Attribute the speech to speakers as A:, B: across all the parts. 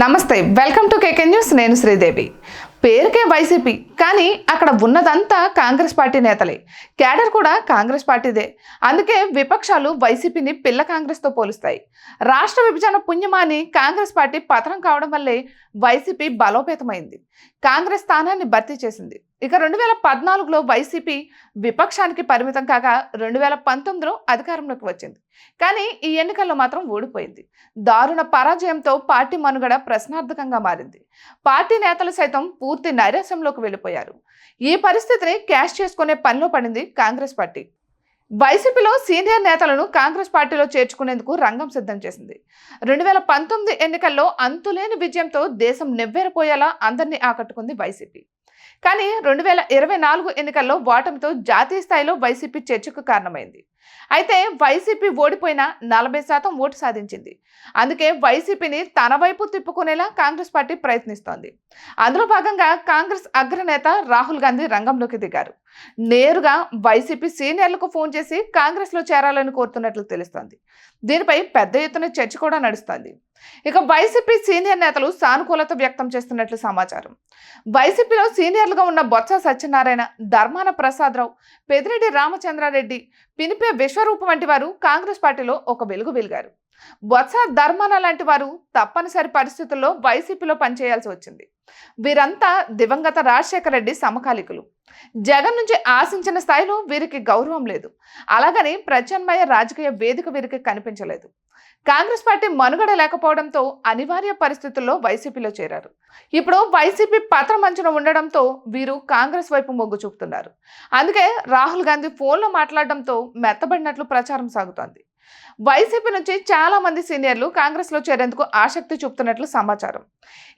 A: నమస్తే, welcome to KK news. నేను శ్రీదేవి. పేరుకే వైసీపీ, కానీ అక్కడ ఉన్నదంతా కాంగ్రెస్ పార్టీ నేతలే. క్యాడర్ కూడా కాంగ్రెస్ పార్టీదే. అందుకే విపక్షాలు వైసీపీని పిల్ల కాంగ్రెస్తో పోలుస్తాయి. రాష్ట్ర విభజన పుణ్యమాని కాంగ్రెస్ పార్టీ పతనం కావడం వల్లే వైసీపీ బలోపేతమైంది, కాంగ్రెస్ స్థానాన్ని భర్తీ చేసింది. ఇక 2014లో వైసీపీ విపక్షానికి పరిమితం కాగా 2019లో అధికారంలోకి వచ్చింది. కానీ ఈ ఎన్నికల్లో మాత్రం ఓడిపోయింది. దారుణ పరాజయంతో పార్టీ మనుగడ ప్రశ్నార్థకంగా మారింది. పార్టీ నేతలు సైతం పూర్తి నైరాశ్యంలోకి వెళ్ళిపోయారు. ఈ పరిస్థితిని క్యాష్ చేసుకునే పనిలో పడింది కాంగ్రెస్ పార్టీ. వైసీపీలో సీనియర్ నేతలను కాంగ్రెస్ పార్టీలో చేర్చుకునేందుకు రంగం సిద్ధం చేసింది. 2019 ఎన్నికల్లో అంతులేని విజయంతో దేశం నెవ్వెరపోయేలా అందరినీ ఆకట్టుకుంది వైసీపీ. కానీ 2024 ఎన్నికల్లో ఓటమితో జాతీయ స్థాయిలో వైసీపీ చర్చకు కారణమైంది. అయితే వైసీపీ ఓడిపోయినా 40% ఓటు సాధించింది. అందుకే వైసీపీని తన వైపు తిప్పుకునేలా కాంగ్రెస్ పార్టీ ప్రయత్నిస్తోంది. అందులో భాగంగా కాంగ్రెస్ అగ్రనేత రాహుల్ గాంధీ రంగంలోకి దిగారు. నేరుగా వైసీపీ సీనియర్లకు ఫోన్ చేసి కాంగ్రెస్లో చేరాలని కోరుతున్నట్లు తెలుస్తోంది. దీనిపై పెద్ద ఎత్తున చర్చ కూడా నడుస్తోంది. ఇక వైసీపీ సీనియర్ నేతలు సానుకూలత వ్యక్తం చేస్తున్నట్లు సమాచారం. వైసీపీలో సీనియర్లుగా ఉన్న బొత్స సత్యనారాయణ, ధర్మాన ప్రసాదరావు, పెద్దిరెడ్డి రామచంద్రారెడ్డి, పినిపే విశ్వరూపం వంటి వారు కాంగ్రెస్ పార్టీలో ఒక వెలుగు వెలిగారు. బొత్స, ధర్మాన లాంటి వారు తప్పనిసరి పరిస్థితుల్లో వైసీపీలో పనిచేయాల్సి వచ్చింది. వీరంతా దివంగత రాజశేఖర రెడ్డి సమకాలికులు. జగన్ నుంచి ఆశించిన స్థాయిలో వీరికి గౌరవం లేదు. అలాగని ప్రత్యామ్నాయ రాజకీయ వేదిక వీరికి కనిపించలేదు. కాంగ్రెస్ పార్టీ మనుగడ లేకపోవడంతో అనివార్య పరిస్థితుల్లో వైసీపీలో చేరారు. ఇప్పుడు వైసీపీ పత్రమంచున ఉండడంతో వీరు కాంగ్రెస్ వైపు మొగ్గు చూపుతున్నారు. అందుకే రాహుల్ గాంధీ ఫోన్లో మాట్లాడడంతో మెత్తబడినట్లు ప్రచారం సాగుతోంది. వైసీపీ నుంచి చాలా మంది సీనియర్లు కాంగ్రెస్ లో చేరేందుకు ఆసక్తి చూపుతున్నట్లు సమాచారం.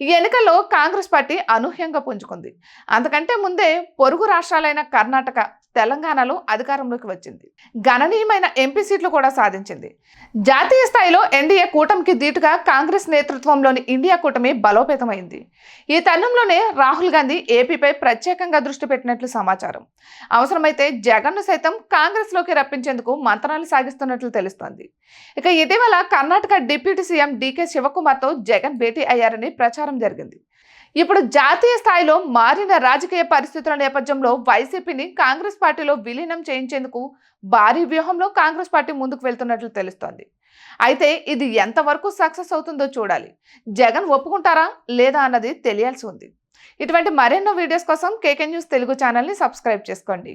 A: ఈ ఎన్నికల్లో కాంగ్రెస్ పార్టీ అనూహ్యంగా పుంజుకుంది. అంతకంటే ముందే పొరుగు రాష్ట్రాలైన కర్ణాటక, తెలంగాణలో అధికారంలోకి వచ్చింది. గణనీయమైన ఎంపీ సీట్లు కూడా సాధించింది. జాతీయ స్థాయిలో ఎన్డీఏ కూటమికి ధీటుగా కాంగ్రెస్ నేతృత్వంలోని ఇండియా కూటమి బలోపేతమైంది. ఈ తరుణంలోనే రాహుల్ గాంధీ ఏపీపై ప్రత్యేకంగా దృష్టి పెట్టినట్లు సమాచారం. అవసరమైతే జగన్ను సైతం కాంగ్రెస్ లోకి రప్పించేందుకు మంత్రాలు సాగిస్తున్నట్లు తెలుస్తోంది. ఇక ఇటీవల కర్ణాటక డిప్యూటీ సీఎం డీకే శివకుమార్తో జగన్ భేటీ అయ్యారని ప్రచారం జరిగింది. ఇప్పుడు జాతీయ స్థాయిలో మారిన రాజకీయ పరిస్థితుల నేపథ్యంలో వైసీపీని కాంగ్రెస్ పార్టీలో విలీనం చేయించేందుకు భారీ వ్యూహంలో కాంగ్రెస్ పార్టీ ముందుకు వెళ్తున్నట్లు తెలుస్తోంది. అయితే ఇది ఎంతవరకు సక్సెస్ అవుతుందో చూడాలి. జగన్ ఒప్పుకుంటారా లేదా అన్నది తెలియాల్సి ఉంది. ఇటువంటి మరెన్నో వీడియోస్ కోసం కేకే న్యూస్ తెలుగు ఛానల్ని సబ్స్క్రైబ్ చేసుకోండి.